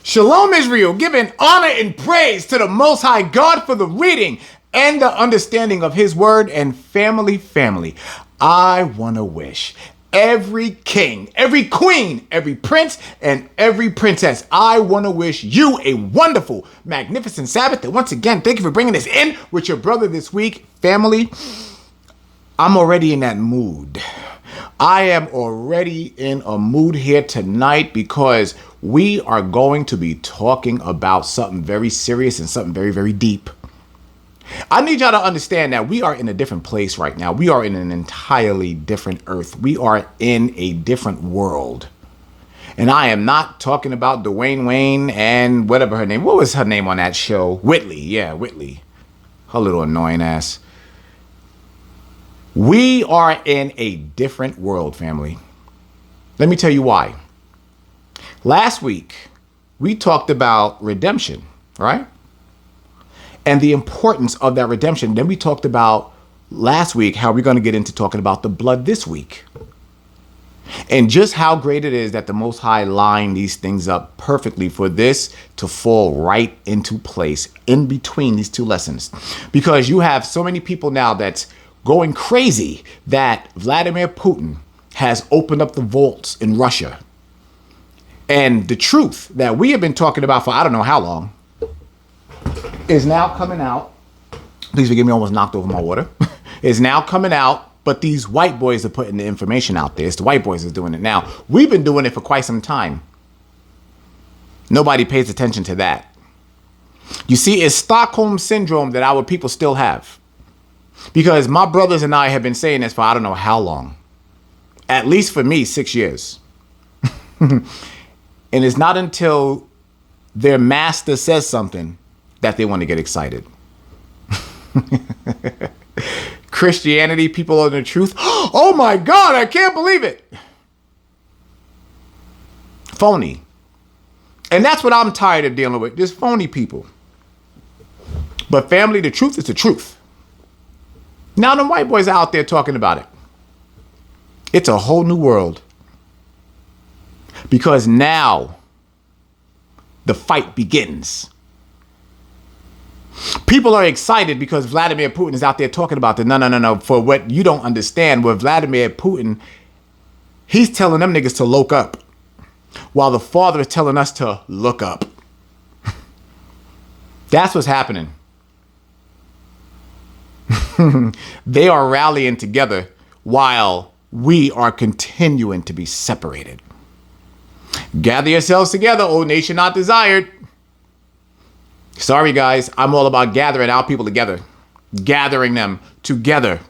Shalom Israel, giving honor and praise to the Most High God for the reading and the understanding of His word. And family, I want to wish every king, every queen, every prince, and every princess, I want to wish you a wonderful, magnificent Sabbath. And once again, thank you for bringing this in with your brother this week. Family, I'm already in that mood. I am already in a mood here tonight because we are going to be talking about something very serious and something very, very deep. I need y'all to understand that we are in a different place right now. We are in an entirely different earth. We are in a different world. And I am not talking about Dwayne Wayne and whatever her name. What was her name on that show? Whitley. Yeah, Whitley. Her little annoying ass. We are in a different world, family. Let me tell you why. Last week, we talked about redemption, right? And the importance of that redemption. Then we talked about last week how we're going to get into talking about the blood this week. And just how great it is that the Most High lined these things up perfectly for this to fall right into place in between these two lessons. Because you have so many people now that's going crazy that Vladimir Putin has opened up the vaults in Russia. And the truth that we have been talking about for I don't know how long is now coming out. Please forgive me, I almost knocked over my water. Is now coming out, but these white boys are putting the information out there. It's the white boys that's doing it now. We've been doing it for quite some time. Nobody pays attention to that. You see, it's Stockholm syndrome that our people still have. Because my brothers and I have been saying this for I don't know how long. At least for me, 6 years. And it's not until their master says something that they want to get excited. Christianity, people are the truth. Oh my God, I can't believe it. Phony. And that's what I'm tired of dealing with. Just phony people. But family, the truth is the truth. Now the white boys are out there talking about it. It's a whole new world. Because now the fight begins. People are excited because Vladimir Putin is out there talking about the no. For what you don't understand, with Vladimir Putin, he's telling them niggas to look up. While the Father is telling us to look up. That's what's happening. They are rallying together while we are continuing to be separated. Gather yourselves together, O nation not desired. Sorry, guys. I'm all about gathering our people together. Gathering them together.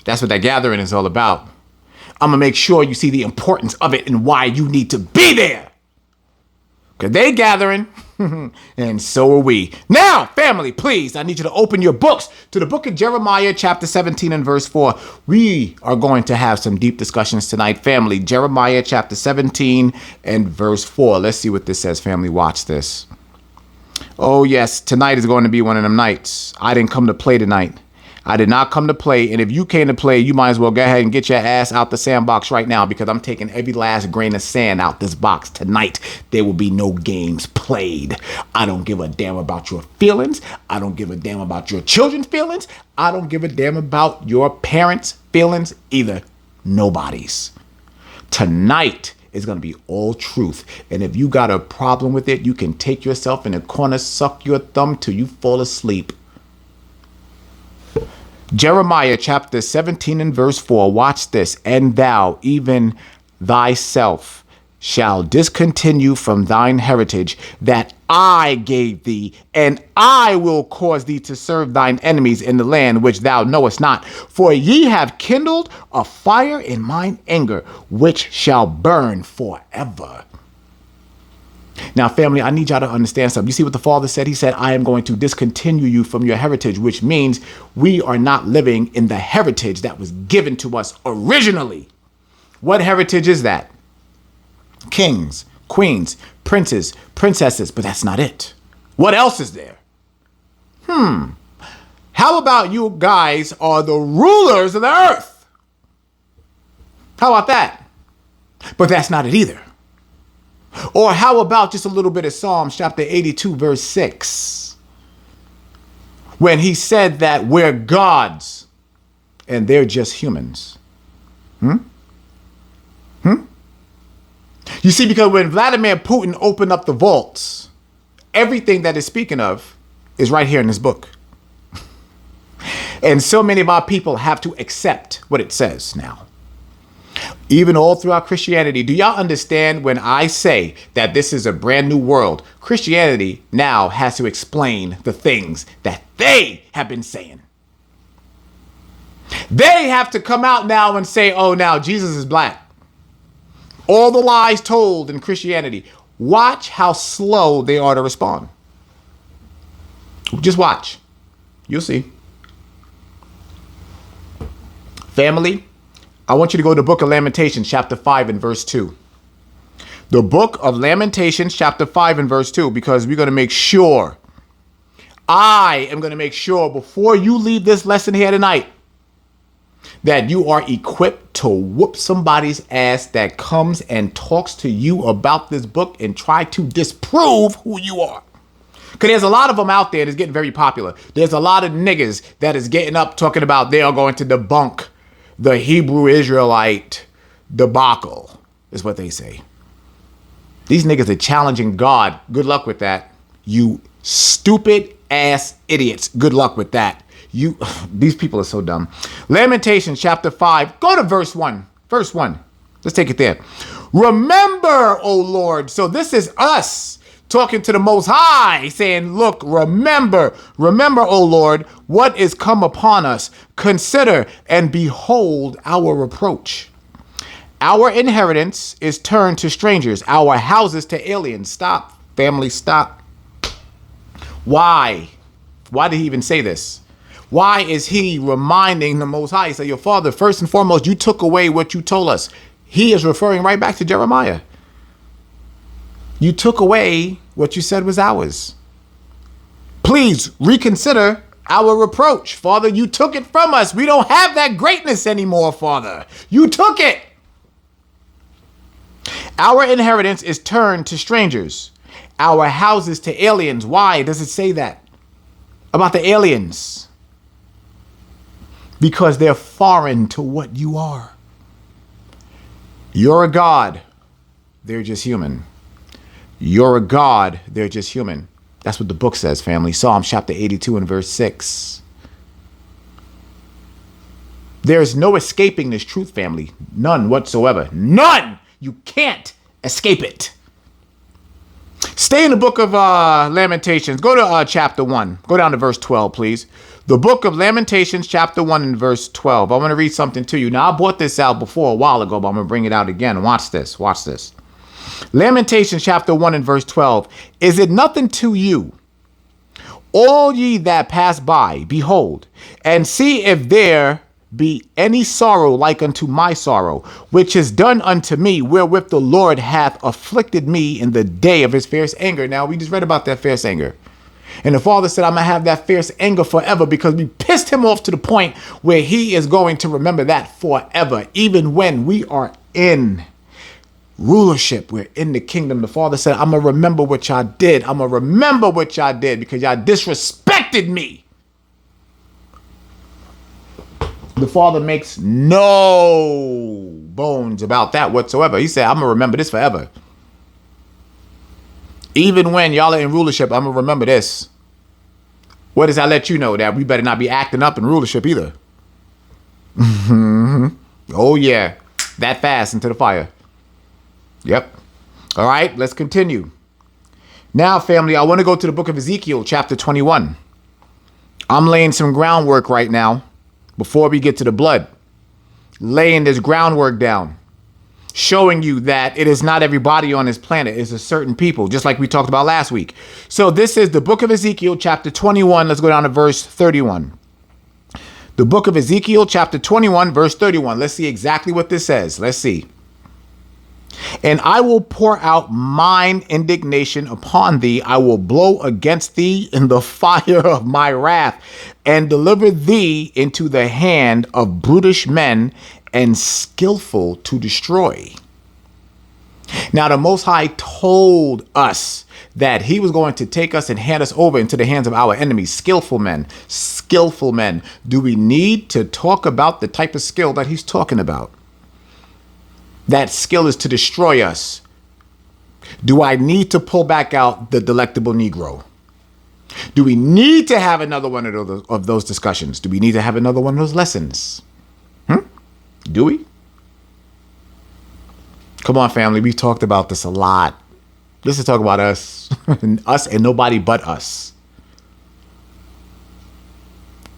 That's what that gathering is all about. I'm going to make sure you see the importance of it and why you need to be there. Because they gathering, and so are we. Now, family, please, I need you to open your books to the book of Jeremiah, chapter 17 and verse 4. We are going to have some deep discussions tonight, family. Jeremiah, chapter 17 and verse 4. Let's see what this says, family. Watch this. Oh, yes, tonight is going to be one of them nights. I didn't come to play tonight. I did not come to play. And if you came to play, you might as well go ahead and get your ass out the sandbox right now, because I'm taking every last grain of sand out this box tonight. There will be no games played. I don't give a damn about your feelings. I don't give a damn about your children's feelings. I don't give a damn about your parents' feelings either. Nobody's. Tonight is going to be all truth. And if you got a problem with it, you can take yourself in a corner, suck your thumb till you fall asleep. Jeremiah chapter 17 and verse 4. Watch this. And thou, even thyself, shall discontinue from thine heritage that I gave thee, and I will cause thee to serve thine enemies in the land which thou knowest not. For ye have kindled a fire in mine anger, which shall burn forever. Now, family, I need y'all to understand something. You see what the Father said? He said, I am going to discontinue you from your heritage, which means we are not living in the heritage that was given to us originally. What heritage is that? Kings, queens, princes, princesses, but that's not it. What else is there? How about you guys are the rulers of the earth? How about that? But that's not it either. Or how about just a little bit of Psalms chapter 82, verse 6, when he said that we're gods and they're just humans. You see, because when Vladimir Putin opened up the vaults, everything that is speaking of is right here in this book. And so many of our people have to accept what it says now. Even all throughout Christianity, do y'all understand when I say that this is a brand new world? Christianity now has to explain the things that they have been saying. They have to come out now and say, oh, now Jesus is black. All the lies told in Christianity. Watch how slow they are to respond. Just watch. You'll see. Family, I want you to go to the book of Lamentations, chapter 5 and verse 2. The book of Lamentations, chapter 5 and verse 2, because we're going to make sure, I am going to make sure before you leave this lesson here tonight, that you are equipped to whoop somebody's ass that comes and talks to you about this book and try to disprove who you are. Because there's a lot of them out there that's getting very popular. There's a lot of niggas that is getting up talking about they are going to debunk the Hebrew Israelite debacle, is what they say. These niggas are challenging God. Good luck with that. You stupid ass idiots. Good luck with that. These people are so dumb. Lamentations chapter 5. Go to verse 1. Verse 1. Let's take it there. Remember, O Lord. So this is us talking to the Most High, saying, look, remember, O Lord, what is come upon us. Consider and behold our reproach. Our inheritance is turned to strangers, our houses to aliens. Stop, family, stop. Why? Why did he even say this? Why is he reminding the Most High? He said, your Father, first and foremost, you took away what you told us. He is referring right back to Jeremiah. You took away what you said was ours. Please reconsider our reproach. Father, you took it from us. We don't have that greatness anymore, Father. You took it. Our inheritance is turned to strangers, our houses to aliens. Why does it say that about the aliens? Because they're foreign to what you are. You're a God. They're just human. You're a God. They're just human. That's what the book says, family. Psalm chapter 82 and verse 6. There is no escaping this truth, family. None whatsoever. None. You can't escape it. Stay in the book of Lamentations. Go to chapter 1. Go down to verse 12, please. The book of Lamentations, chapter 1 and verse 12. I want to read something to you. Now, I brought this out before a while ago, but I'm going to bring it out again. Watch this. Watch this. Lamentations, chapter 1 and verse 12. Is it nothing to you, all ye that pass by, behold, and see if there be any sorrow like unto my sorrow, which is done unto me, wherewith the Lord hath afflicted me in the day of his fierce anger. Now, we just read about that fierce anger. And the Father said, I'm going to have that fierce anger forever because we pissed him off to the point where he is going to remember that forever. Even when we are in rulership, we're in the kingdom. The Father said, I'm going to remember what y'all did. I'm going to remember what y'all did because y'all disrespected me. The Father makes no bones about that whatsoever. He said, I'm going to remember this forever. Even when y'all are in rulership, I'm going to remember this. What does that let you know? That we better not be acting up in rulership either. Oh, yeah. That fast into the fire. Yep. All right, let's continue. Now, family, I want to go to the book of Ezekiel, chapter 21. I'm laying some groundwork right now before we get to the blood. Laying this groundwork down. Showing you that it is not everybody on this planet. It's a certain people, just like we talked about last week. So this is the book of Ezekiel, chapter 21. Let's go down to verse 31. The book of Ezekiel, chapter 21, verse 31. Let's see exactly what this says. Let's see. And I will pour out mine indignation upon thee. I will blow against thee in the fire of my wrath and deliver thee into the hand of brutish men and skillful to destroy. Now, the Most High told us that he was going to take us and hand us over into the hands of our enemies, skillful men, skillful men. Do we need to talk about the type of skill that he's talking about? That skill is to destroy us. Do I need to pull back out the delectable Negro? Do we need to have another one of those discussions? Do we need to have another one of those lessons? Do we? Come on, family. We've talked about this a lot. Let's just talk about us. Us and nobody but us.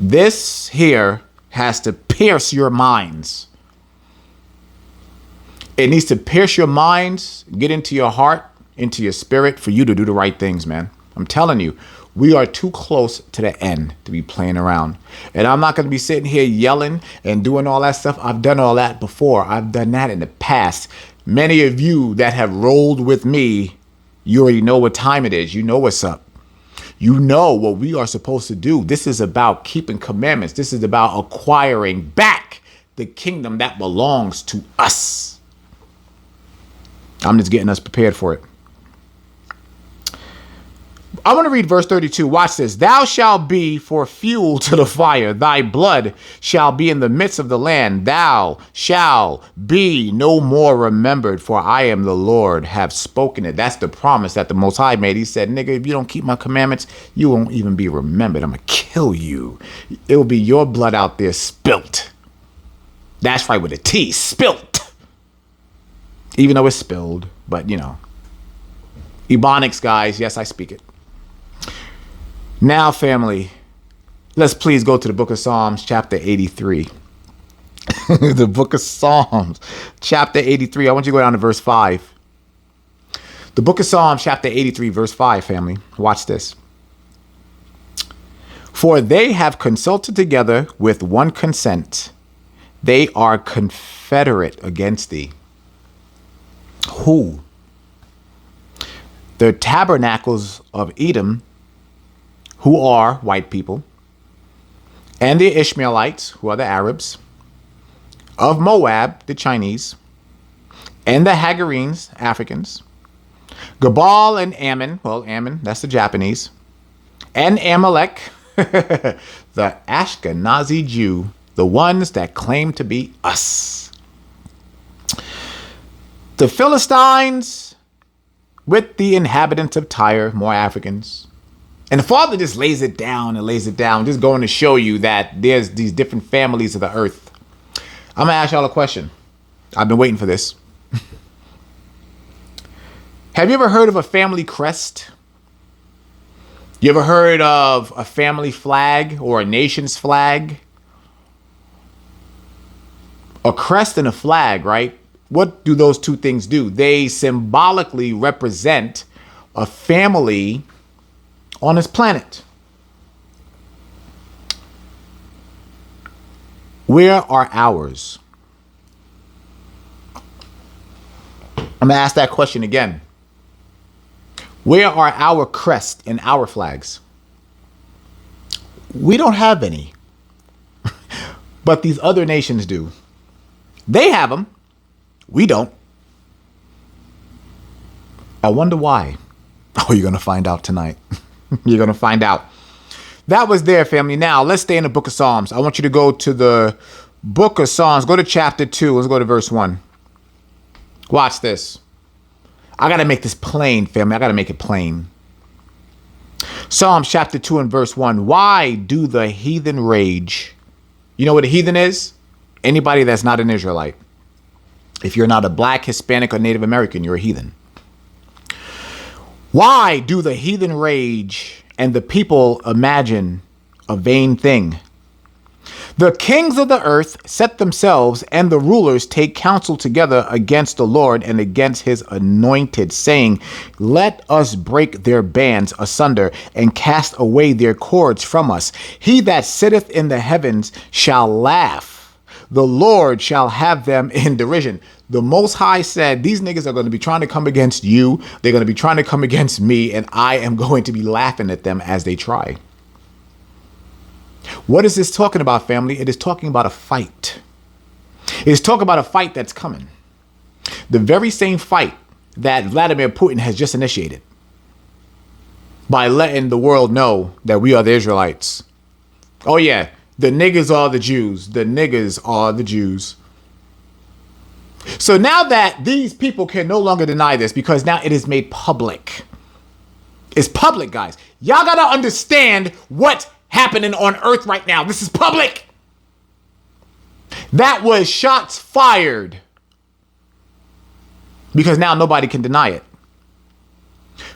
This here has to pierce your minds. It needs to pierce your minds, get into your heart, into your spirit for you to do the right things, man. I'm telling you, we are too close to the end to be playing around. And I'm not going to be sitting here yelling and doing all that stuff. I've done all that before. I've done that in the past. Many of you that have rolled with me, you already know what time it is. You know what's up. You know what we are supposed to do. This is about keeping commandments. This is about acquiring back the kingdom that belongs to us. I'm just getting us prepared for it. I want to read verse 32. Watch this. Thou shalt be for fuel to the fire. Thy blood shall be in the midst of the land. Thou shalt be no more remembered, for I am the Lord, have spoken it. That's the promise that the Most High made. He said, nigga, if you don't keep my commandments, you won't even be remembered. I'm going to kill you. It will be your blood out there spilt. That's right, with a T, spilt. Even though it's spilled, but you know. Ebonics, guys. Yes, I speak it. Now, family, let's please go to the book of Psalms, chapter 83. The book of Psalms, chapter 83. I want you to go down to verse 5. The book of Psalms, chapter 83, verse 5, family. Watch this. For they have consulted together with one consent. They are confederate against thee. Who? The tabernacles of Edom, who are white people, and the Ishmaelites, who are the Arabs, of Moab, the Chinese, and the Hagarenes, Africans, Gebal and Ammon, well, Ammon, that's the Japanese, and Amalek, the Ashkenazi Jew, the ones that claim to be us. The Philistines with the inhabitants of Tyre, more Africans. And the Father just lays it down and lays it down, just going to show you that there's these different families of the earth. I'm going to ask y'all a question. I've been waiting for this. Have you ever heard of a family crest? You ever heard of a family flag or a nation's flag? A crest and a flag, right? What do those two things do? They symbolically represent a family on this planet. Where are ours? I'm going to ask that question again. Where are our crests and our flags? We don't have any. But these other nations do. They have them. We don't. I wonder why. Oh, you're going to find out tonight. You're going to find out. That was there, family. Now, let's stay in the book of Psalms. I want you to go to the book of Psalms. Go to chapter 2. Let's go to verse 1. Watch this. I got to make this plain, family. I got to make it plain. Psalms chapter 2 and verse 1. Why do the heathen rage? You know what a heathen is? Anybody that's not an Israelite. If you're not a black, Hispanic, or Native American, you're a heathen. Why do the heathen rage and the people imagine a vain thing? The kings of the earth set themselves, and the rulers take counsel together against the Lord and against his anointed, saying, let us break their bands asunder and cast away their cords from us. He that sitteth in the heavens shall laugh. The Lord shall have them in derision. The Most High said, these niggas are going to be trying to come against you. They're going to be trying to come against me, and I am going to be laughing at them as they try. What is this talking about, family? It is talking about a fight. It is talking about a fight that's coming. The very same fight that Vladimir Putin has just initiated by letting the world know that we are the Israelites. Oh yeah, the niggas are the Jews. The niggas are the Jews. So now that these people can no longer deny this because now it is made public. It's public, guys. Y'all gotta understand what's happening on earth right now. This is public. That was shots fired. Because now nobody can deny it.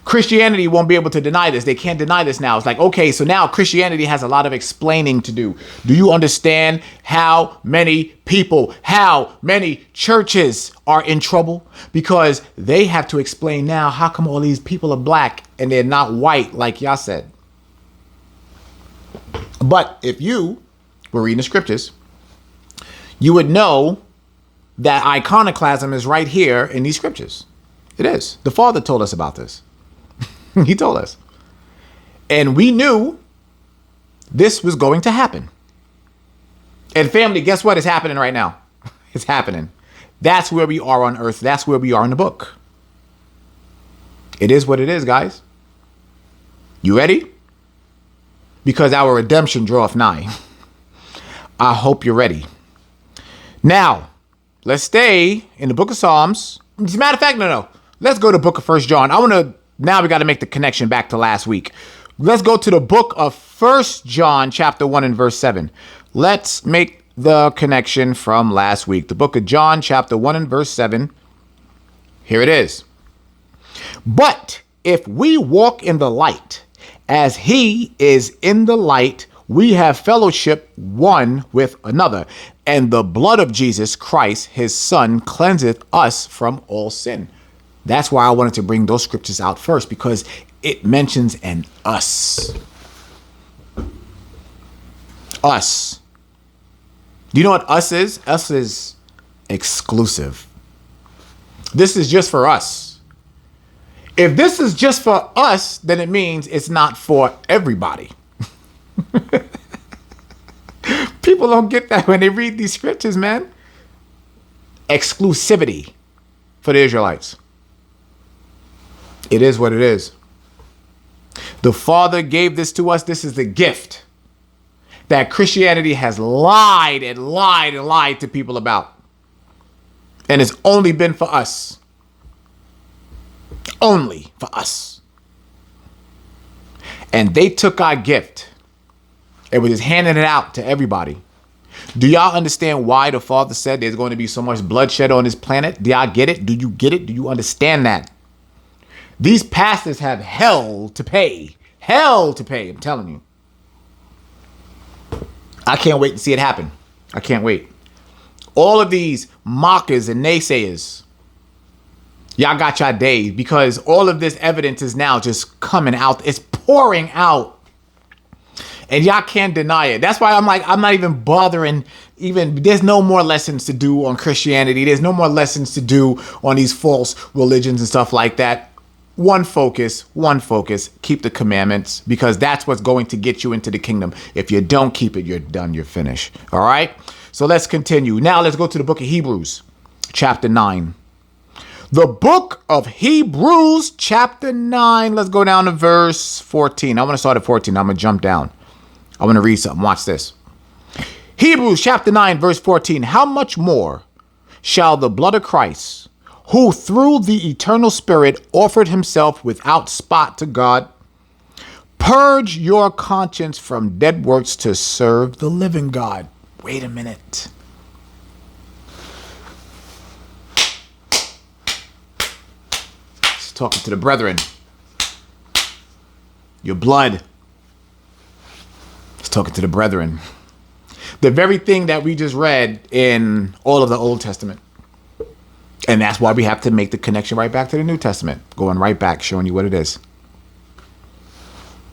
Christianity won't be able to deny this. They can't deny this now. It's like, okay, so now Christianity has a lot of explaining to do. Do you understand how many people, how many churches are in trouble? Because they have to explain now, how come all these people are black and they're not white like y'all said? But if you were reading the scriptures, you would know that iconoclasm is right here in these scriptures. It is. The Father told us about this. He told us. And we knew this was going to happen. And family, guess what is happening right now? It's happening. That's where we are on earth. That's where we are in the book. It is what it is, guys. You ready? Because our redemption draweth nigh. I hope you're ready. Now, let's stay in the book of Psalms. As a matter of fact, no. Let's go to the book of 1 John. Now we got to make the connection back to last week. Let's go to the book of 1 John chapter 1 and verse 7. Let's make the connection from last week. The book of John chapter 1 and verse 7. Here it is. But if we walk in the light, as he is in the light, we have fellowship one with another. And the blood of Jesus Christ, his son, cleanseth us from all sin. That's why I wanted to bring those scriptures out first, because it mentions an us. Us. Do you know what us is? Us is exclusive. This is just for us. If this is just for us, then it means it's not for everybody. People don't get that when they read these scriptures, man. Exclusivity for the Israelites. It is what it is. The Father gave this to us. This is the gift that Christianity has lied and lied and lied to people about. And it's only been for us. Only for us. And they took our gift and were just handing it out to everybody. Do y'all understand why the Father said there's going to be so much bloodshed on this planet? Do y'all get it? Do you get it? Do you understand that? These pastors have hell to pay. Hell to pay, I'm telling you. I can't wait to see it happen. I can't wait. All of these mockers and naysayers, y'all got your days, because all of this evidence is now just coming out. It's pouring out. And y'all can't deny it. That's why I'm not even bothering. There's no more lessons to do on Christianity. There's no more lessons to do on these false religions and stuff like that. One focus. Keep the commandments, because that's what's going to get you into the kingdom. If you don't keep it, you're done. You're finished. All right. So let's continue. Now let's go to the book of Hebrews, chapter 9. The book of Hebrews, chapter 9. Let's go down to verse 14. I want to start at 14. I'm going to jump down. I want to read something. Watch this. Hebrews chapter 9, verse 14. How much more shall the blood of Christ, who through the eternal Spirit offered himself without spot to God, purge your conscience from dead works to serve the living God? Wait a minute. It's talking to the brethren. Your blood. Talking to the brethren. The very thing that we just read in all of the Old Testament. And that's why we have to make the connection right back to the New Testament. Going right back, showing you what it is.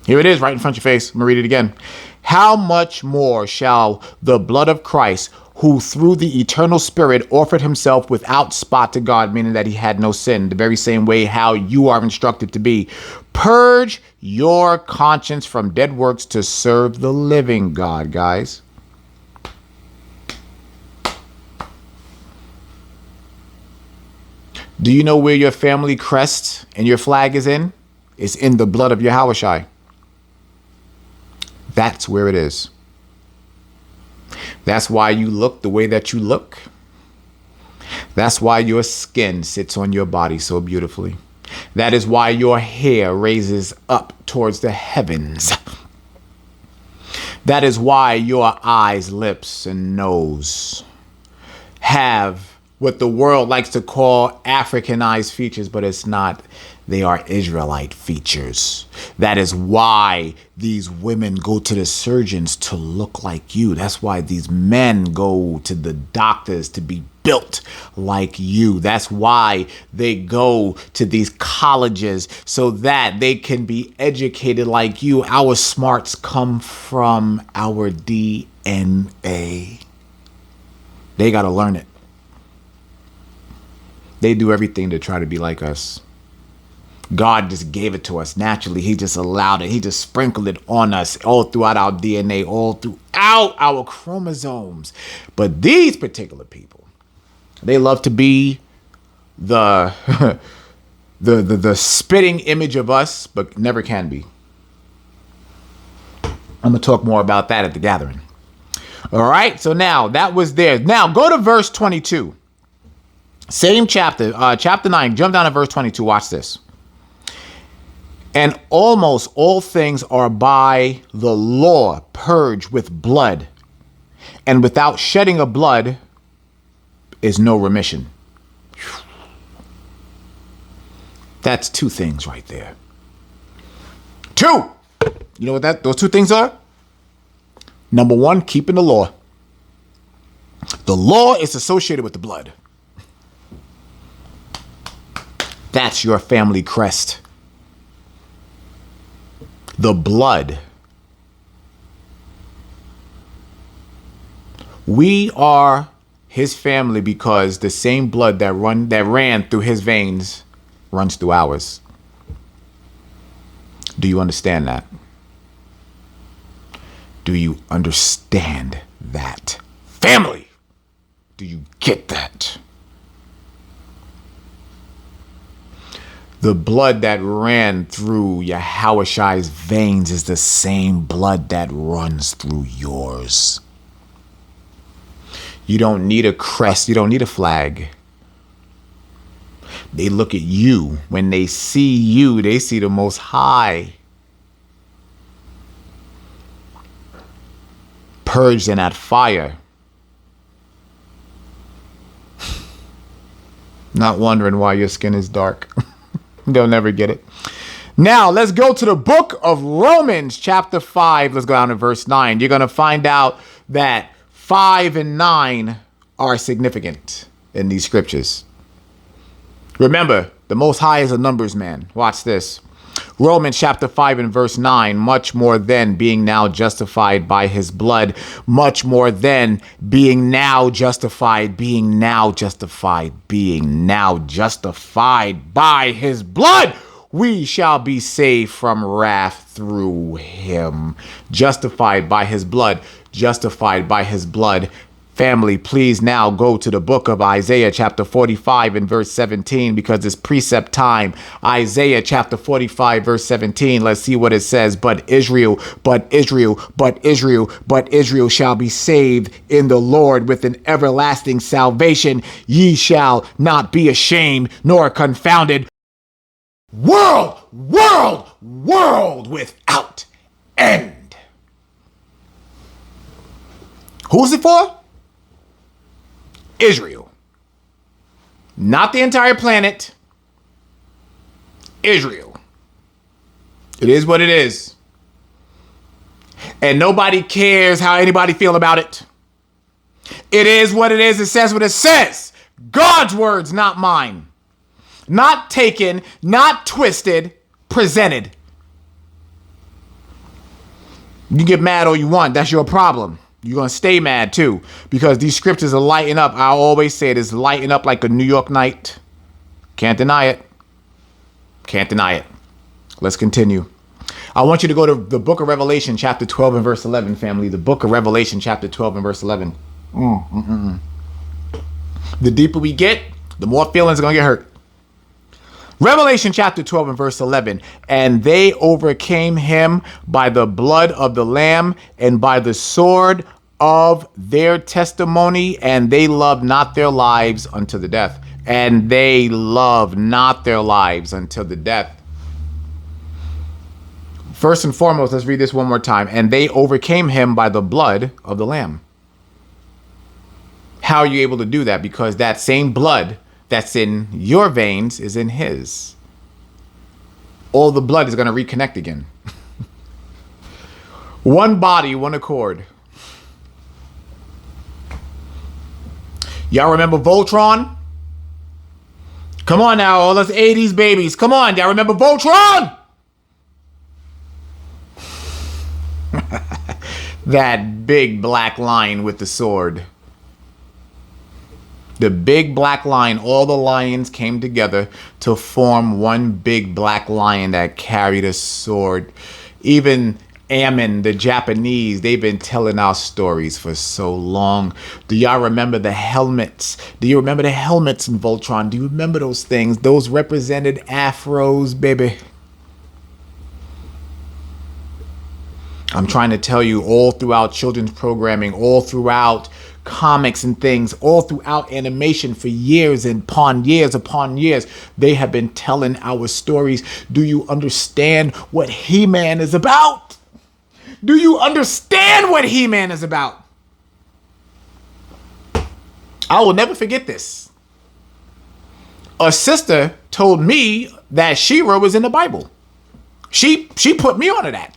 Here it is, right in front of your face. I'm going to read it again. How much more shall the blood of Christ, who through the eternal Spirit offered himself without spot to God, meaning that he had no sin, the very same way how you are instructed to be, purge your conscience from dead works to serve the living God, guys. Do you know where your family crest and your flag is in? It's in the blood of Yahushua. That's where it is. That's why you look the way that you look. That's why your skin sits on your body so beautifully. That is why your hair raises up towards the heavens. That is why your eyes, lips, and nose have what the world likes to call Africanized features, but it's not. They are Israelite features. That is why these women go to the surgeons to look like you. That's why these men go to the doctors to be built like you. That's why they go to these colleges so that they can be educated like you. Our smarts come from our DNA. They got to learn it. They do everything to try to be like us. God just gave it to us naturally. He just allowed it. He just sprinkled it on us all throughout our DNA, all throughout our chromosomes. But these particular people, they love to be the the spitting image of us, but never can be. I'm going to talk more about that at the gathering. All right. So now that was there. Now go to verse 22. Same chapter, chapter 9. Jump down to verse 22. Watch this. And almost all things are by the law purged with blood, and without shedding of blood is no remission. That's two things right there. Two. You know what those two things are? Number one, keeping the law. The law is associated with the blood. That's your family crest. The blood. We are his family because the same blood that ran through his veins runs through ours. Do you understand that? Do you understand that? Family! Do you get that? The blood that ran through Yahushua's veins is the same blood that runs through yours. You don't need a crest. You don't need a flag. They look at you. When they see you, they see the Most High. Purged in that fire. Not wondering why your skin is dark. They'll never get it. Now, let's go to the book of Romans, chapter 5. Let's go down to verse 9. You're going to find out that 5 and 9 are significant in these scriptures. Remember, the Most High is a numbers man. Watch this. Romans chapter 5 and verse 9, much more than being now justified by his blood, much more than being now justified by his blood, we shall be saved from wrath through him. Justified by his blood. Family, please now go to the book of Isaiah chapter 45 and verse 17 because it's precept time. Isaiah chapter 45 verse 17. Let's see what it says. But Israel shall be saved in the Lord with an everlasting salvation. Ye shall not be ashamed nor confounded. World without end. Who's it for? Israel. Not the entire planet. Israel. It is what it is. And nobody cares how anybody feel about it. It is what it is. It says what it says. God's words, not mine. Not taken, not twisted, presented. You get mad all you want. That's your problem. You're going to stay mad too, because these scriptures are lighting up. I always say it is lighting up like a New York night. Can't deny it. Let's continue. I want you to go to the book of Revelation, chapter 12 and verse 11, family. The book of Revelation, chapter 12 and verse 11. The deeper we get, the more feelings are going to get hurt. Revelation chapter 12 and verse 11. And they overcame him by the blood of the Lamb and by the sword of their testimony, and they loved not their lives unto the death. And they loved not their lives until the death. First and foremost, let's read this one more time. And they overcame him by the blood of the Lamb. How are you able to do that? Because that same blood that's in your veins is in his. All the blood is going to reconnect again. One body, one accord. Y'all remember Voltron? Come on now, all us 80s babies. Come on, y'all remember Voltron? That big black line with the sword. The big black lion, all the lions came together to form one big black lion that carried a sword. Even Ammon, the Japanese, they've been telling our stories for so long. Do y'all remember the helmets? Do you remember the helmets in Voltron? Do you remember those things? Those represented afros, baby. I'm trying to tell you, all throughout children's programming, all throughout comics and things, all throughout animation for years upon years, they have been telling our stories. Do you understand what He-Man is about? Do you understand what He-Man is about? I will never forget this. A sister told me that She-Ra was in the Bible. She put me onto that.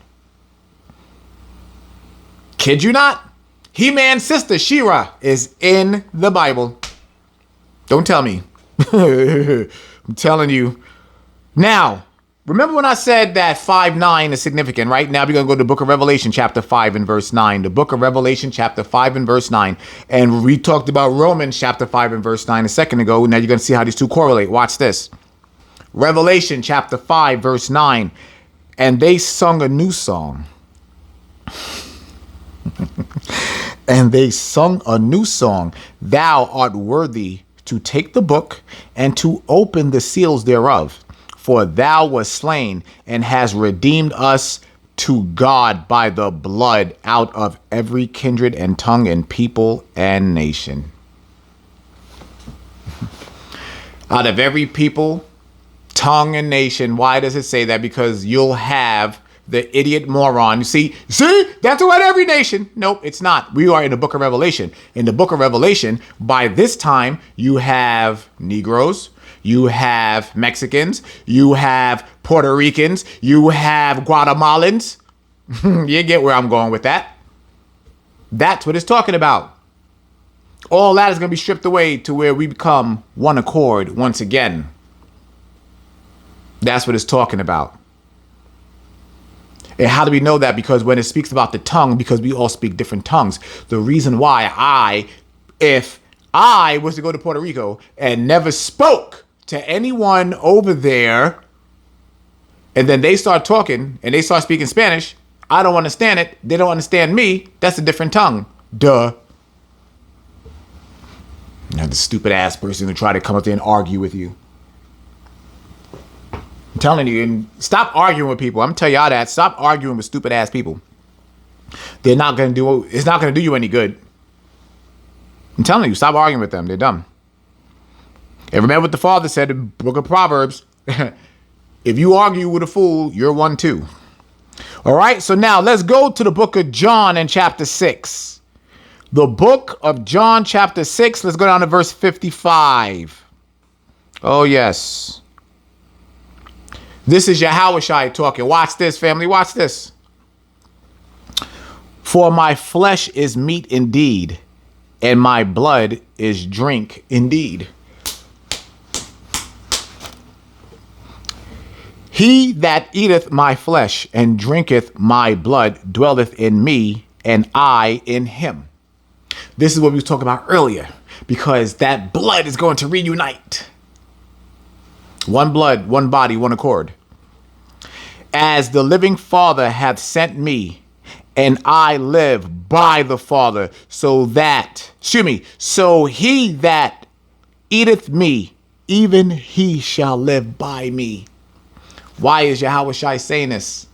Kid you not? He-Man's sister, She-Ra, is in the Bible. Don't tell me. I'm telling you. Now, remember when I said that 5:9 is significant, right? Now we're going to go to the book of Revelation, chapter 5 and verse 9. The book of Revelation, chapter 5 and verse 9. And we talked about Romans, chapter 5 and verse 9 a second ago. Now you're going to see how these two correlate. Watch this. Revelation, chapter 5, verse 9. And they sung a new song. And they sung a new song. Thou art worthy to take the book and to open the seals thereof. For thou wast slain and hast redeemed us to God by the blood out of every kindred and tongue and people and nation. Out of every people, tongue, and nation. Why does it say that? Because you'll have the idiot moron. See, that's what every nation. Nope, it's not. We are in the book of Revelation. In the book of Revelation, by this time, you have Negroes, you have Mexicans, you have Puerto Ricans, you have Guatemalans. You get where I'm going with that. That's what it's talking about. All that is going to be stripped away to where we become one accord once again. That's what it's talking about. And how do we know that? Because when it speaks about the tongue, because we all speak different tongues. The reason why if I was to go to Puerto Rico and never spoke to anyone over there, and then they start talking and they start speaking Spanish, I don't understand it. They don't understand me. That's a different tongue. Duh. Now the stupid ass person who try to come up there and argue with you. I'm telling you, and stop arguing with people. I'm telling y'all that. Stop arguing with stupid ass people. It's not going to do you any good. I'm telling you, stop arguing with them. They're dumb. And remember what the Father said in the book of Proverbs. If you argue with a fool, you're one too. All right. So now let's go to the book of John in chapter 6. The book of John chapter 6. Let's go down to verse 55. Oh, yes. This is Yahushua talking. Watch this, family. Watch this. For my flesh is meat indeed, and my blood is drink indeed. He that eateth my flesh and drinketh my blood dwelleth in me, and I in him. This is what we were talking about earlier, because that blood is going to reunite. One blood, one body, one accord. As the living Father hath sent me, and I live by the Father, so he that eateth me even he shall live by me. Why is Yahweh Shai saying this?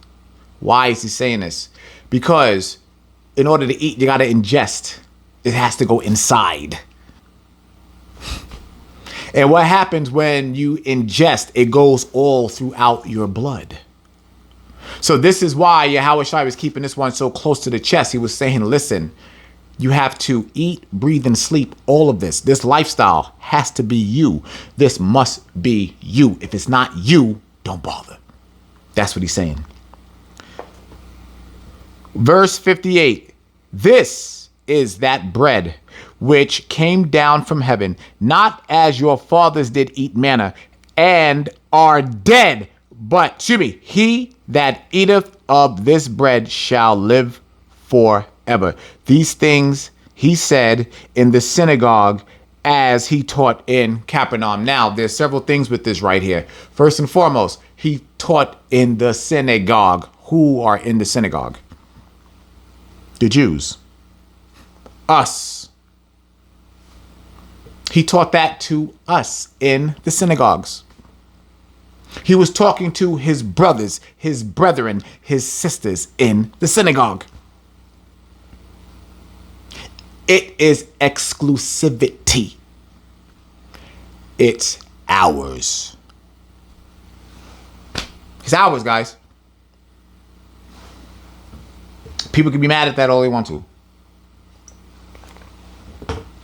Why is he saying this? Because in order to eat, you got to ingest. It has to go inside. And what happens when you ingest? It goes all throughout your blood. So this is why Yahweh Shai was keeping this one so close to the chest. He was saying, listen, you have to eat, breathe, and sleep. All of this. This lifestyle has to be you. This must be you. If it's not you, don't bother. That's what he's saying. Verse 58. This is that bread which came down from heaven, not as your fathers did eat manna and are dead. But, he that eateth of this bread shall live forever. These things he said in the synagogue as he taught in Capernaum. Now, there's several things with this right here. First and foremost, he taught in the synagogue. Who are in the synagogue? The Jews. Us. He taught that to us in the synagogues. He was talking to his brothers, his brethren, his sisters in the synagogue. It is exclusivity. It's ours. It's ours, guys. People can be mad at that all they want to.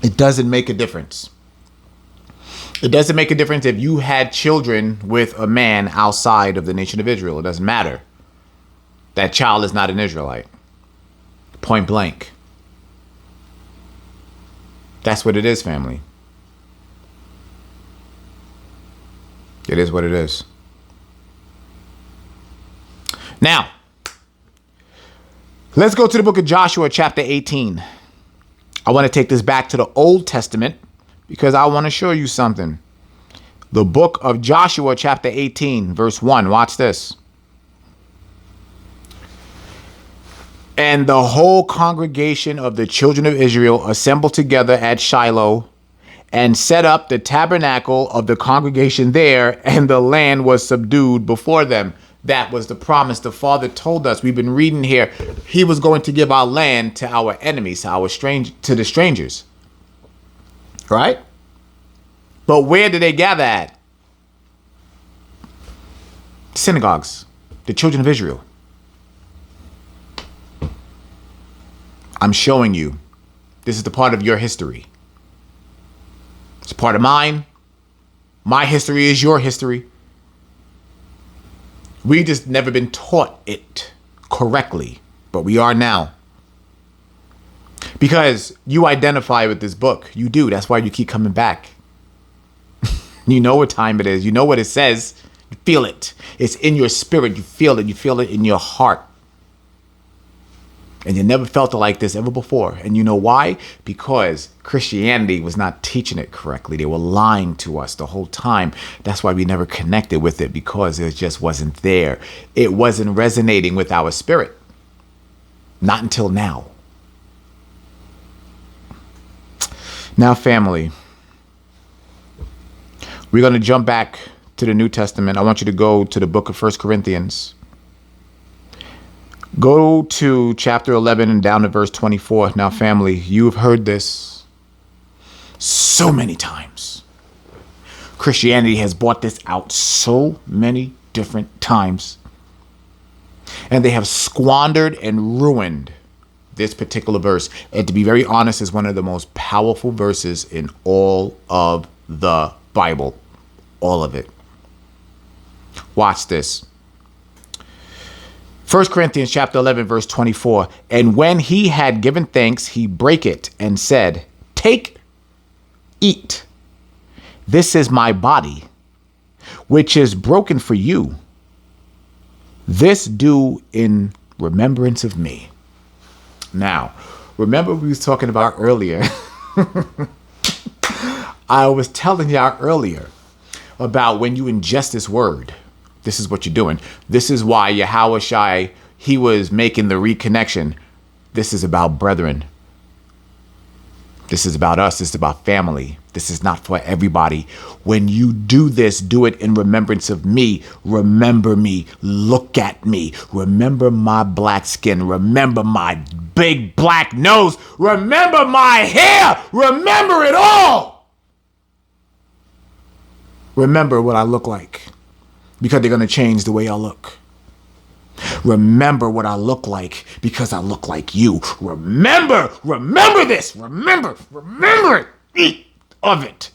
It doesn't make a difference. It doesn't make a difference if you had children with a man outside of the nation of Israel. It doesn't matter. That child is not an Israelite. Point blank. That's what it is, family. It is what it is. Now, let's go to the book of Joshua, chapter 18. I want to take this back to the Old Testament because I want to show you something. The book of Joshua, chapter 18, verse 1. Watch this. And the whole congregation of the children of Israel assembled together at Shiloh and set up the tabernacle of the congregation there, and the land was subdued before them. That was the promise the Father told us. We've been reading here. He was going to give our land to our enemies, to the strangers. Right? But where did they gather at? Synagogues. The children of Israel. I'm showing you. This is the part of your history. It's part of mine. My history is your history. We just never been taught it correctly, but we are now. Because you identify with this book. You do. That's why you keep coming back. You know what time it is. You know what it says. You feel it. It's in your spirit. You feel it. You feel it in your heart. And you never felt it like this ever before. And you know why? Because Christianity was not teaching it correctly. They were lying to us the whole time. That's why we never connected with it, because it just wasn't there. It wasn't resonating with our spirit. Not until now. Now, family, we're going to jump back to the New Testament. I want you to go to the book of 1 Corinthians. Go to chapter 11 and down to verse 24. Now, family, you've heard this so many times. Christianity has brought this out so many different times. And they have squandered and ruined this particular verse. And to be very honest, is one of the most powerful verses in all of the Bible. All of it. Watch this. 1 Corinthians chapter 11, verse 24. And when he had given thanks, he brake it and said, take, eat. This is my body, which is broken for you. This do in remembrance of me. Now, remember we was talking about earlier. I was telling y'all earlier about when you ingest this word. This is what you're doing. This is why Yahweh Shai, he was making the reconnection. This is about brethren. This is about us. This is about family. This This is not for everybody. When you do this, do it in remembrance of me. Remember me. Look at me. Remember my black skin. Remember my big black nose. Remember my hair. Remember it all. Remember what I look like, because they're going to change the way I look. Remember what I look like, because I look like you. Remember this. Remember it. Eat of it.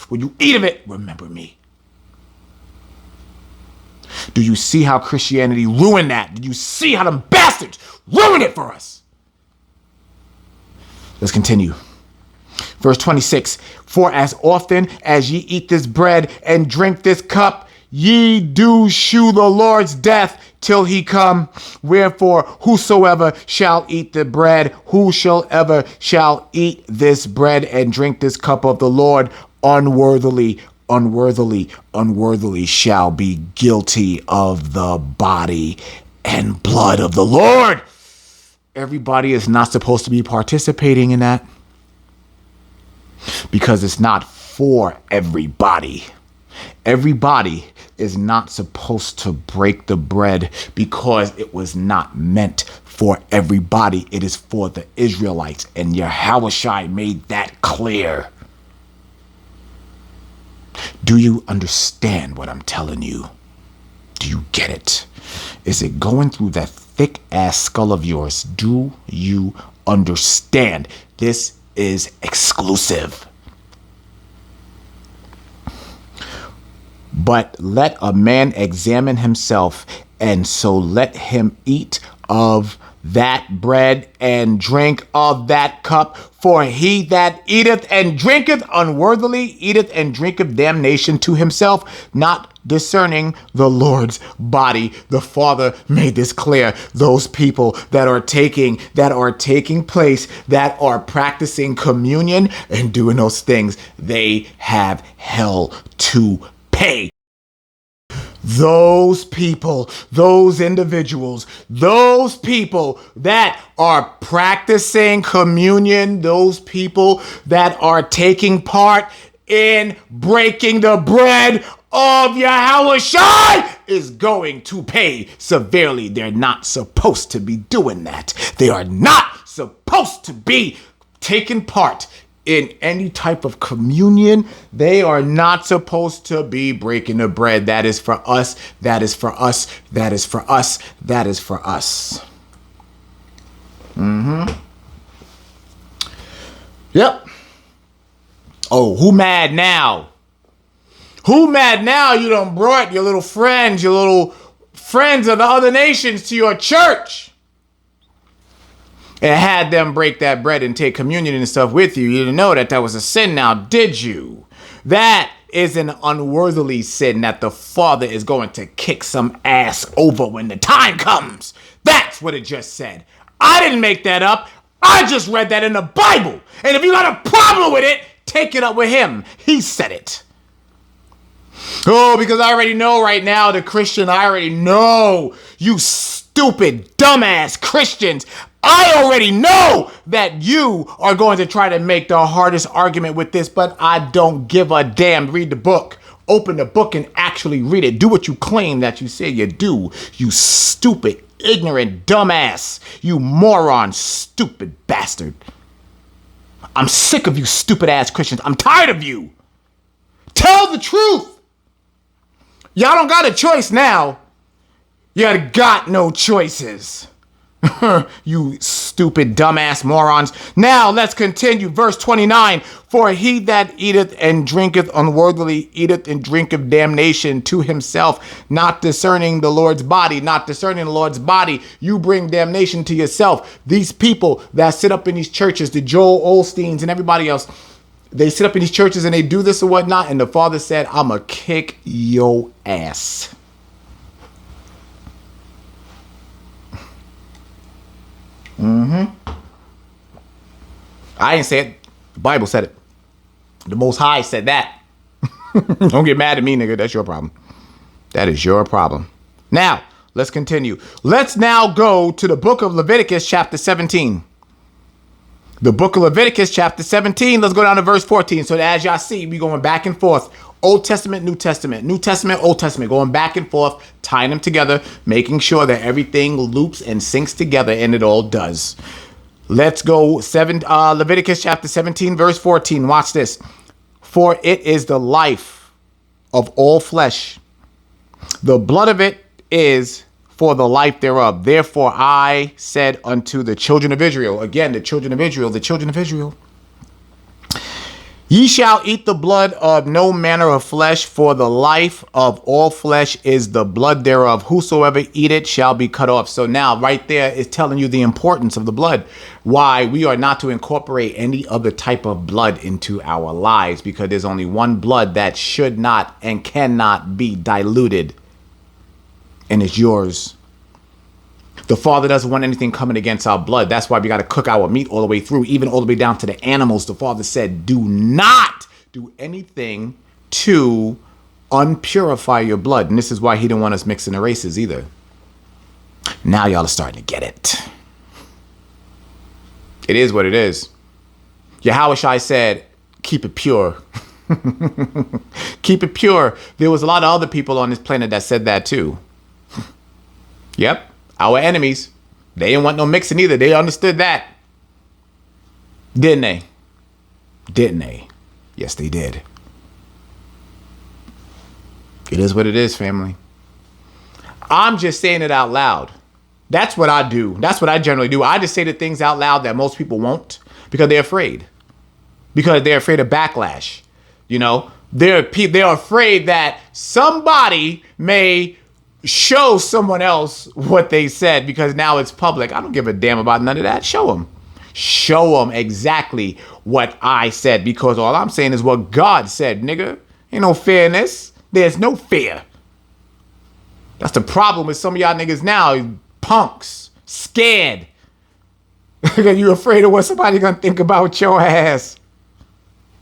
When you eat of it, remember me. Do you see how Christianity ruined that? Do you see how them bastards ruined it for us? Let's continue. Verse 26, for as often as ye eat this bread and drink this cup, ye do shew the Lord's death till he come. Wherefore, whosoever shall eat the bread, whosoever shall eat this bread and drink this cup of the Lord unworthily shall be guilty of the body and blood of the Lord. Everybody is not supposed to be participating in that, because it's not for everybody. Everybody is not supposed to break the bread, because it was not meant for everybody. It is for the Israelites, and Yahushua made that clear. Do you understand what I'm telling you? Do you get it? Is it going through that thick ass skull of yours? Do you understand? This is exclusive. But let a man examine himself, and so let him eat of that bread and drink of that cup. For he that eateth and drinketh unworthily eateth and drinketh damnation to himself, not discerning the Lord's body. The Father made this clear. Those people that are taking place, that are practicing communion and doing those things, they have hell to pay. Those people, those individuals, those people that are practicing communion, those people that are taking part in breaking the bread of Yahushua is going to pay severely. They're not supposed to be doing that. They are not supposed to be taking part in any type of communion. They are not supposed to be breaking the bread. That is for us. That is for us. That is for us. That is for us. Yep. Oh, who mad now? Who mad now you done brought your little friends of the other nations to your church and had them break that bread and take communion and stuff with you? You didn't know that was a sin now, did you? That is an unworthily sin that the Father is going to kick some ass over when the time comes. That's what it just said. I didn't make that up. I just read that in the Bible. And if you got a problem with it, take it up with him. He said it. Oh, because I already know right now, the Christian, I already know, you stupid, dumbass Christians, I already know that you are going to try to make the hardest argument with this, but I don't give a damn. Read the book. Open the book and actually read it. Do what you claim that you say you do, you stupid, ignorant, dumbass, you moron, stupid bastard. I'm sick of you stupid ass Christians. I'm tired of you. Tell the truth. Y'all don't got a choice now. You got no choices. You stupid, dumbass morons. Now let's continue. Verse 29. For he that eateth and drinketh unworthily eateth and drinketh damnation to himself, not discerning the Lord's body. Not discerning the Lord's body. You bring damnation to yourself. These people that sit up in these churches, the Joel Osteens and everybody else, they sit up in these churches and they do this or whatnot. And the Father said, I'm going to kick your ass. I ain't say it. The Bible said it. The Most High said that. Don't get mad at me, nigga. That's your problem. That is your problem. Now, let's continue. Let's now go to the book of Leviticus chapter 17. The book of Leviticus, chapter 17. Let's go down to verse 14. So as y'all see, we going back and forth. Old Testament, New Testament, New Testament, Old Testament, going back and forth, tying them together, making sure that everything loops and syncs together, and it all does. Let's go Leviticus chapter 17, verse 14. Watch this. For it is the life of all flesh. The blood of it is for the life thereof. Therefore I said unto the children of Israel, again, the children of Israel, ye shall eat the blood of no manner of flesh, for the life of all flesh is the blood thereof. Whosoever eat it shall be cut off. So now right there is telling you the importance of the blood, why we are not to incorporate any other type of blood into our lives, because there's only one blood that should not and cannot be diluted, and it's yours. The Father doesn't want anything coming against our blood. That's why we got to cook our meat all the way through, even all the way down to the animals. The Father said, do not do anything to unpurify your blood. And this is why he didn't want us mixing the races either. Now y'all are starting to get it. It is what it is. Yahushua said, keep it pure. Keep it pure. There was a lot of other people on this planet that said that too. Yep. Our enemies, they didn't want no mixing either. They understood that. Didn't they? Didn't they? Yes, they did. It is what it is, family. I'm just saying it out loud. That's what I do. That's what I generally do. I just say the things out loud that most people won't, because they're afraid. Because they're afraid of backlash. You know, they're afraid that somebody may show someone else what they said, because now it's public. I don't give a damn about none of that. Show them. Show them exactly what I said, because all I'm saying is what God said, nigga. Ain't no fairness. There's no fear. That's the problem with some of y'all niggas now. Punks. Scared. Because you afraid of what somebody gonna think about your ass.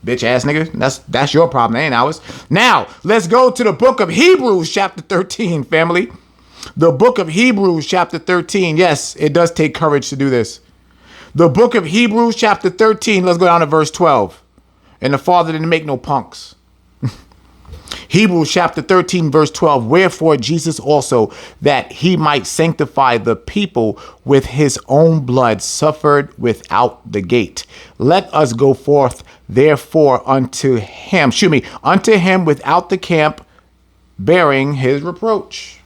Bitch ass nigga. That's your problem. That ain't ours. Now, let's go to the book of Hebrews chapter 13, family. The book of Hebrews chapter 13. Yes, it does take courage to do this. The book of Hebrews chapter 13. Let's go down to verse 12. And the Father didn't make no punks. Hebrews chapter 13, verse 12. Wherefore Jesus also, that he might sanctify the people with his own blood, suffered without the gate. Let us go forth therefore unto him without the camp, bearing his reproach.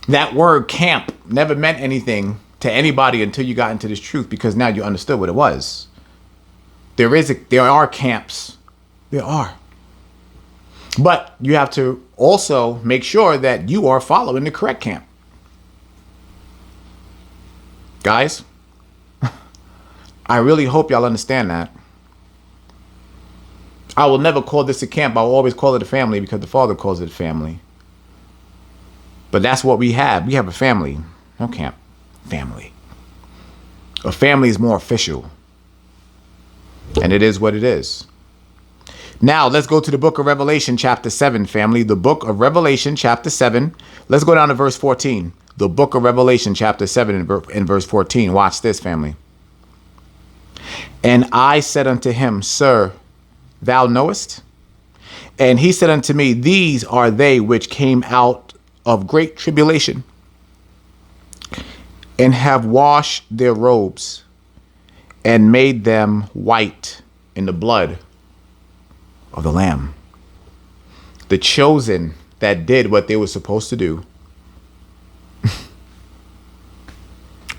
That word camp never meant anything to anybody until you got into this truth, because now you understood what it was. There are camps. There are. But you have to also make sure that you are following the correct camp. Guys, I really hope y'all understand that. I will never call this a camp. I will always call it a family, because the Father calls it a family. But that's what we have. We have a family. No camp. Family. A family is more official. And it is what it is. Now, let's go to the book of Revelation, chapter 7, family. The book of Revelation, chapter 7. Let's go down to verse 14. The book of Revelation, chapter 7, and verse 14. Watch this, family. And I said unto him, Sir, thou knowest? And he said unto me, These are they which came out of great tribulation, and have washed their robes, and made them white in the blood of the Lamb. The chosen that did what they were supposed to do.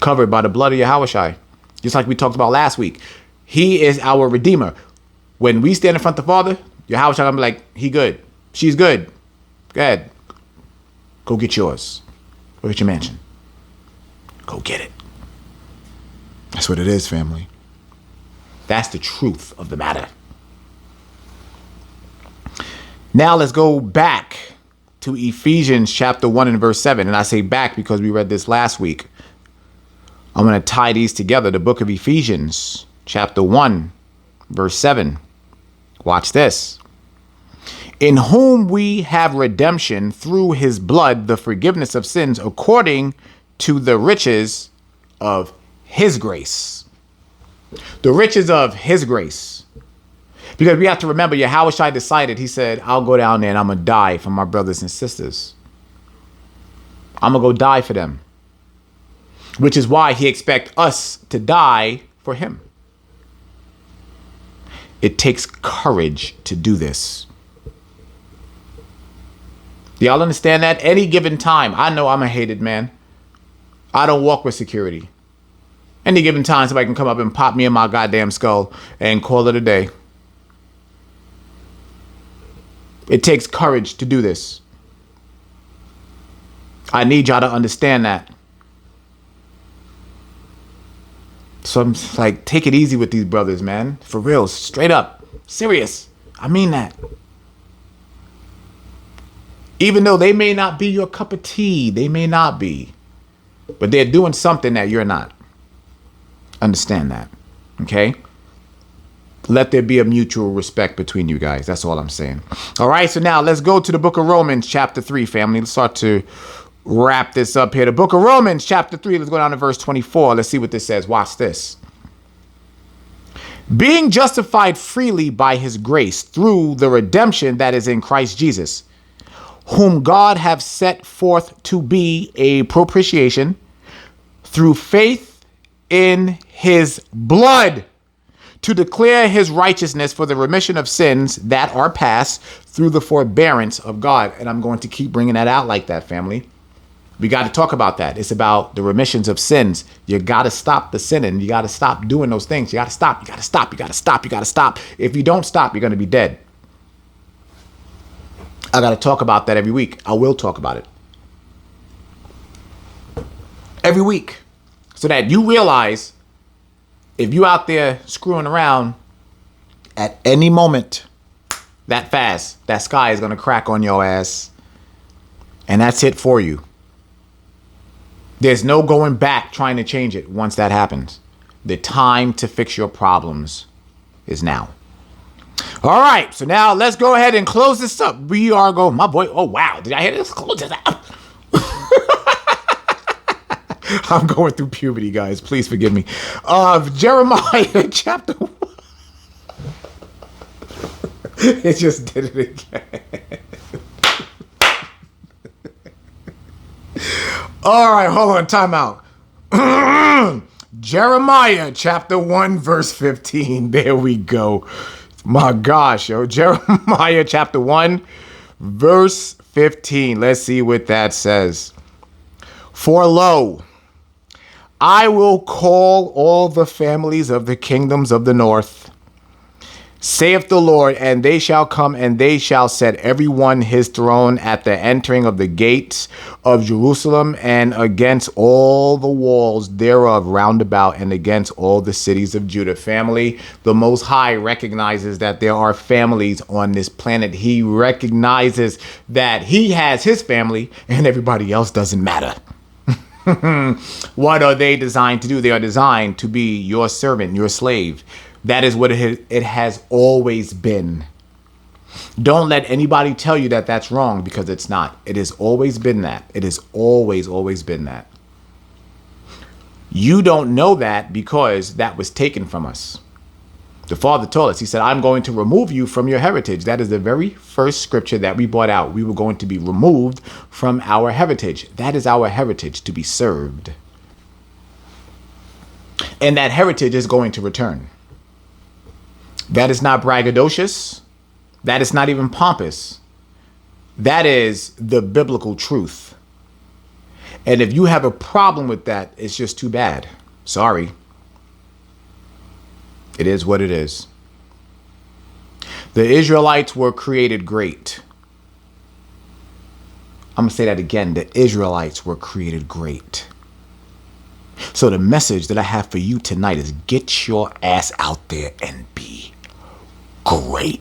Covered by the blood of Yahushua. Just like we talked about last week. He is our Redeemer. When we stand in front of the Father, Yahushua gonna be like, he good. She's good. Go ahead. Go get yours. Go get your mansion. Go get it. That's what it is, family. That's the truth of the matter. Now let's go back to Ephesians chapter 1 and verse 7. And I say back because we read this last week. I'm going to tie these together. The book of Ephesians chapter 1 verse 7. Watch this. In whom we have redemption through his blood, the forgiveness of sins, according to the riches of his grace. The riches of his grace. Because we have to remember, Yahushua decided, he said, I'll go down there and I'm going to die for my brothers and sisters. I'm going to go die for them. Which is why he expects us to die for him. It takes courage to do this. Do y'all understand that? Any given time, I know I'm a hated man. I don't walk with security. Any given time, somebody can come up and pop me in my goddamn skull and call it a day. It takes courage to do this. I need y'all to understand that. So I'm like, take it easy with these brothers, man. For real, straight up, serious. I mean that. Even though they may not be your cup of tea, they may not be, but they're doing something that you're not. Understand that, okay? Let there be a mutual respect between you guys. That's all I'm saying. All right, so now let's go to the book of Romans, chapter 3, family. Let's start to wrap this up here. The book of Romans, chapter 3. Let's go down to verse 24. Let's see what this says. Watch this. Being justified freely by his grace through the redemption that is in Christ Jesus, whom God have set forth to be a propitiation through faith in his blood, to declare his righteousness for the remission of sins that are past through the forbearance of God. And I'm going to keep bringing that out like that, family. We got to talk about that. It's about the remissions of sins. You got to stop the sinning. You got to stop doing those things. You got to stop. You got to stop. You got to stop. You got to stop. If you don't stop, you're going to be dead. I got to talk about that every week. I will talk about it every week so that you realize if you out there screwing around at any moment, that fast, that sky is going to crack on your ass. And that's it for you. There's no going back trying to change it once that happens. The time to fix your problems is now. All right, so now let's go ahead and close this up. We are going, my boy, oh wow, did I hear this? Close this up. I'm going through puberty, guys. Please forgive me. Jeremiah chapter 1. It just did it again. All right, hold on, time out. Jeremiah chapter 1, verse 15. There we go. My gosh, yo. Jeremiah chapter 1, verse 15. Let's see what that says. For lo, I will call all the families of the kingdoms of the north, saith the Lord, and they shall come, and they shall set every one his throne at the entering of the gates of Jerusalem, and against all the walls thereof round about, and against all the cities of Judah. Family, the Most High recognizes that there are families on this planet. He recognizes that he has his family, and everybody else doesn't matter. What are they designed to do? They are designed to be your servant, your slave. That is what it has always been. Don't let anybody tell you that that's wrong, because it's not. It has always been that. It has always been that. You don't know that because that was taken from us. The Father told us, he said, I'm going to remove you from your heritage. That is the very first scripture that we brought out. We were going to be removed from our heritage. That is our heritage, to be served. And that heritage is going to return. That is not braggadocious. That is not even pompous. That is the biblical truth. And if you have a problem with that, it's just too bad. Sorry. It is what it is. The Israelites were created great. I'm going to say that again. The Israelites were created great. So the message that I have for you tonight is get your ass out there and be great.